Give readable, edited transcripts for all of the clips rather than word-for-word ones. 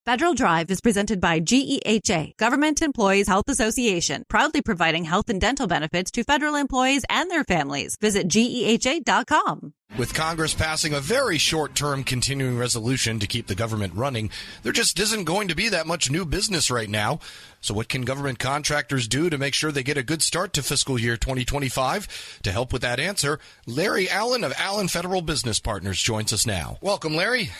Federal Drive is presented by GEHA, Government Employees Health Association, proudly providing health and dental benefits to federal employees and their families. Visit GEHA.com. With Congress passing a very short-term continuing resolution to keep the government running, there just isn't going to be that much new business right now. So what can government contractors do to make sure they get a good start to fiscal year 2025? To help with that answer, Larry Allen of Allen Federal Business Partners joins us now. Welcome, Larry.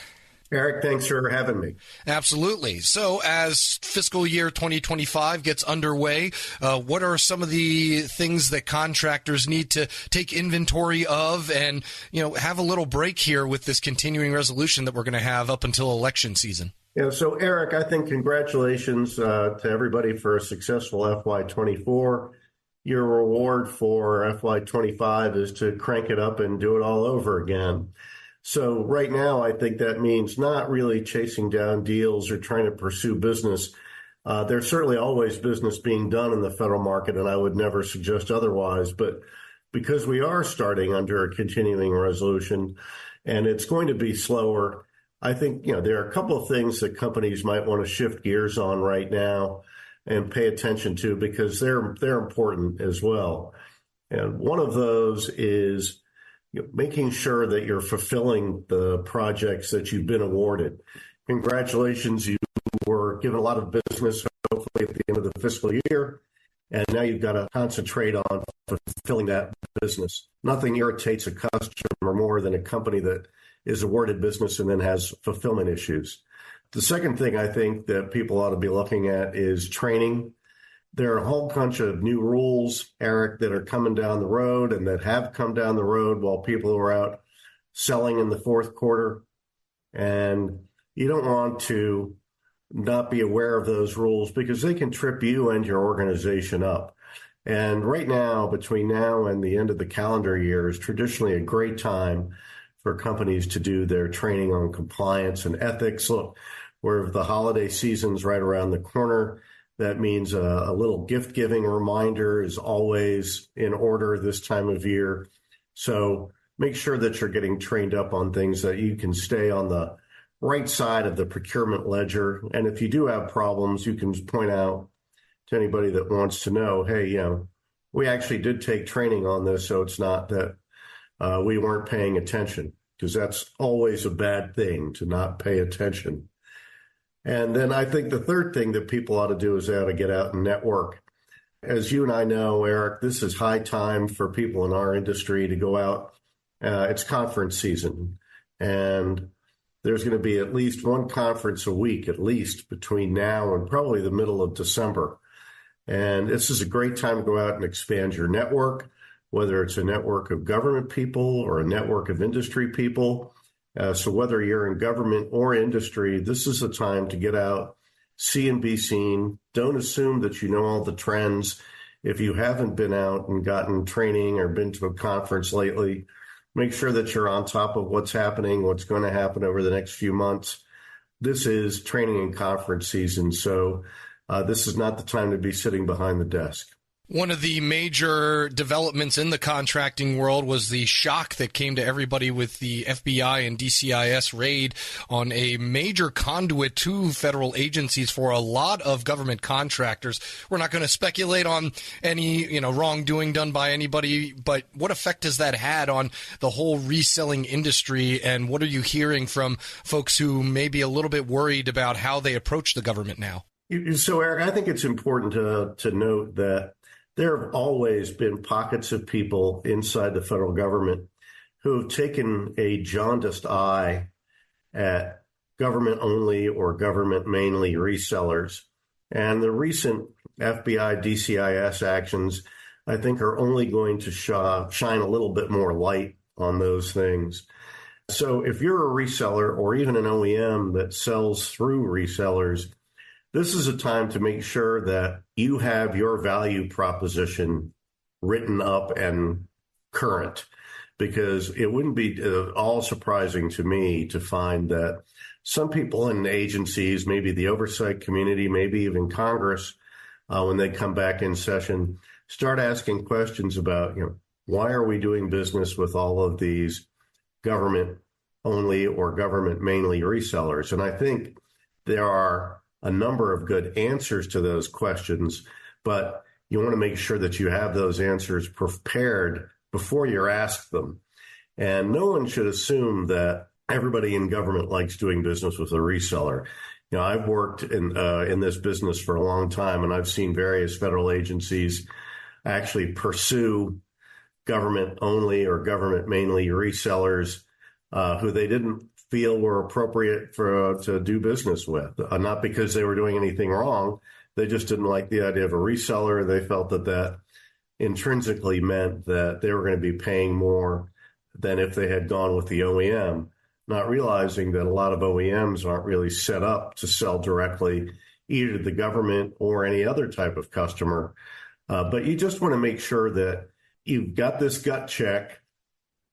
Eric, thanks for having me. Absolutely. So as fiscal year 2025 gets underway, what are some of the things that contractors need to take inventory of and, have a little break here with this continuing resolution that we're going to have up until election season? Yeah, so Eric, I think congratulations to everybody for a successful FY24. Your reward for FY25 is to crank it up and do it all over again. So right now, I think that means not really chasing down deals or trying to pursue business. There's certainly always business being done in the federal market, and I would never suggest otherwise. But because we are starting under a continuing resolution and it's going to be slower, I think, there are a couple of things that companies might want to shift gears on right now and pay attention to because they're important as well. And one of those is making sure that you're fulfilling the projects that you've been awarded. Congratulations, you were given a lot of business, hopefully at the end of the fiscal year, and now you've got to concentrate on fulfilling that business. Nothing irritates a customer more than a company that is awarded business and then has fulfillment issues. The second thing I think that people ought to be looking at is training. There are a whole bunch of new rules, Eric, that are coming down the road and that have come down the road while people are out selling in the fourth quarter. And you don't want to not be aware of those rules because they can trip you and your organization up. And right now, between now and the end of the calendar year is traditionally a great time for companies to do their training on compliance and ethics. Look, where the holiday season's right around the corner. That means a little gift-giving reminder is always in order this time of year. So make sure that you're getting trained up on things that you can stay on the right side of the procurement ledger. And if you do have problems, you can point out to anybody that wants to know, hey, we actually did take training on this, so it's not that we weren't paying attention, because that's always a bad thing to not pay attention. And then I think the third thing that people ought to do is they ought to get out and network. As you and I know, Eric, this is high time for people in our industry to go out. It's conference season, and there's going to be at least one conference a week, at least between now and probably the middle of December. And this is a great time to go out and expand your network, whether it's a network of government people or a network of industry people. So whether you're in government or industry, this is the time to get out, see and be seen. Don't assume that you know all the trends. If you haven't been out and gotten training or been to a conference lately, make sure that you're on top of what's happening, what's going to happen over the next few months. This is training and conference season, so this is not the time to be sitting behind the desk. One of the major developments in the contracting world was the shock that came to everybody with the FBI and DCIS raid on a major conduit to federal agencies for a lot of government contractors. We're not going to speculate on any, wrongdoing done by anybody, but what effect has that had on the whole reselling industry? And what are you hearing from folks who may be a little bit worried about how they approach the government now? So, Eric, I think it's important to note that there have always been pockets of people inside the federal government who have taken a jaundiced eye at government-only or government-mainly resellers. And the recent FBI DCIS actions, I think, are only going to shine a little bit more light on those things. So if you're a reseller or even an OEM that sells through resellers, this is a time to make sure that you have your value proposition written up and current, because it wouldn't be all surprising to me to find that some people in agencies, maybe the oversight community, maybe even Congress, when they come back in session, start asking questions about, why are we doing business with all of these government only or government mainly resellers? And I think there are a number of good answers to those questions, but you want to make sure that you have those answers prepared before you're asked them. And no one should assume that everybody in government likes doing business with a reseller. I've worked in this business for a long time, and I've seen various federal agencies actually pursue government-only or government-mainly resellers who they didn't feel were appropriate to do business with. Not because they were doing anything wrong. They just didn't like the idea of a reseller. They felt that intrinsically meant that they were going to be paying more than if they had gone with the OEM, not realizing that a lot of OEMs aren't really set up to sell directly either to the government or any other type of customer. But you just want to make sure that you've got this gut check.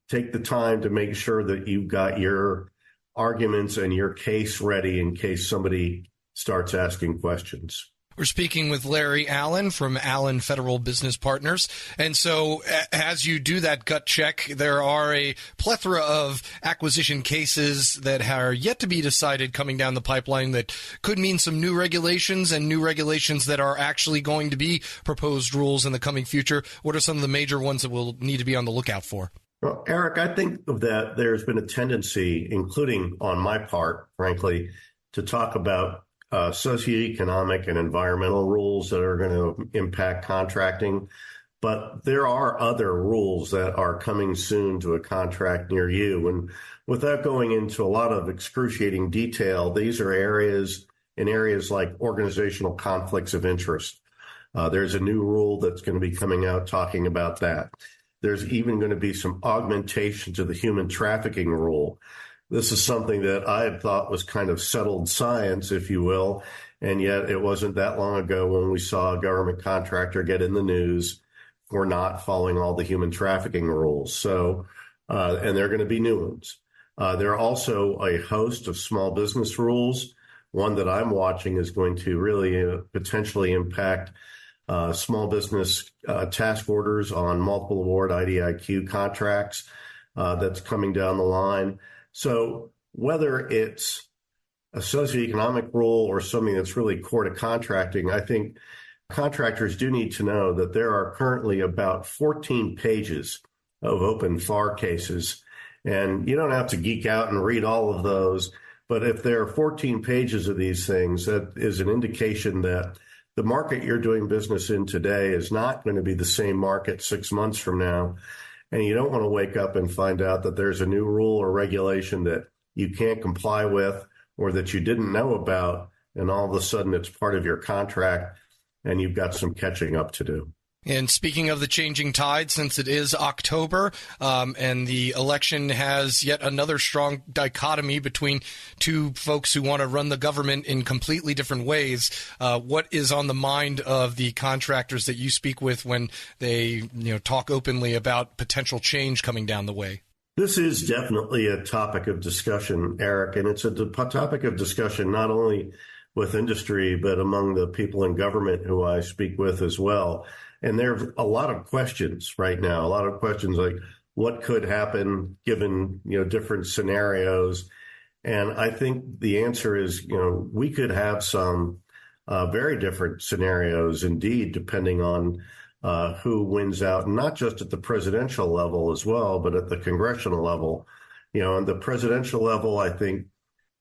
Take the time to make sure that you've got your arguments and your case ready in case somebody starts asking questions. We're speaking with Larry Allen from Allen Federal Business Partners. And so as you do that gut check, there are a plethora of acquisition cases that are yet to be decided coming down the pipeline that could mean some new regulations and new regulations that are actually going to be proposed rules in the coming future. What are some of the major ones that we'll need to be on the lookout for? Well, Eric, I think that there's been a tendency, including on my part, frankly, to talk about socioeconomic and environmental rules that are going to impact contracting. But there are other rules that are coming soon to a contract near you. And without going into a lot of excruciating detail, these are areas like organizational conflicts of interest. There's a new rule that's going to be coming out talking about that. There's even going to be some augmentation to the human trafficking rule. This is something that I had thought was kind of settled science, if you will, and yet it wasn't that long ago when we saw a government contractor get in the news for not following all the human trafficking rules. So, and there are going to be new ones. There are also a host of small business rules. One that I'm watching is going to really potentially impact small business task orders on multiple award IDIQ contracts that's coming down the line. So whether it's a socioeconomic rule or something that's really core to contracting, I think contractors do need to know that there are currently about 14 pages of open FAR cases. And you don't have to geek out and read all of those. But if there are 14 pages of these things, that is an indication that the market you're doing business in today is not going to be the same market 6 months from now. And you don't want to wake up and find out that there's a new rule or regulation that you can't comply with or that you didn't know about, and all of a sudden it's part of your contract and you've got some catching up to do. And speaking of the changing tide, since it is October and the election has yet another strong dichotomy between two folks who want to run the government in completely different ways, what is on the mind of the contractors that you speak with when they talk openly about potential change coming down the way? This is definitely a topic of discussion, Eric, and it's a topic of discussion not only with industry, but among the people in government who I speak with as well. And there are a lot of questions right now, a lot of questions like what could happen given, different scenarios. And I think the answer is, we could have some very different scenarios indeed, depending on who wins out, and not just at the presidential level as well, but at the congressional level. On the presidential level, I think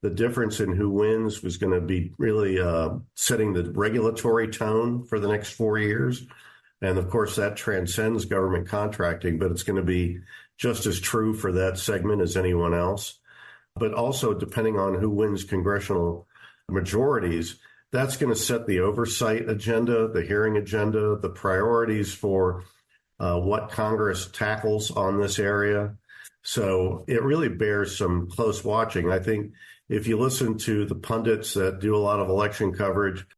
the difference in who wins was going to be really setting the regulatory tone for the next 4 years. And of course, that transcends government contracting, but it's going to be just as true for that segment as anyone else. But also, depending on who wins congressional majorities, that's going to set the oversight agenda, the hearing agenda, the priorities for what Congress tackles on this area. So it really bears some close watching. I think if you listen to the pundits that do a lot of election coverage,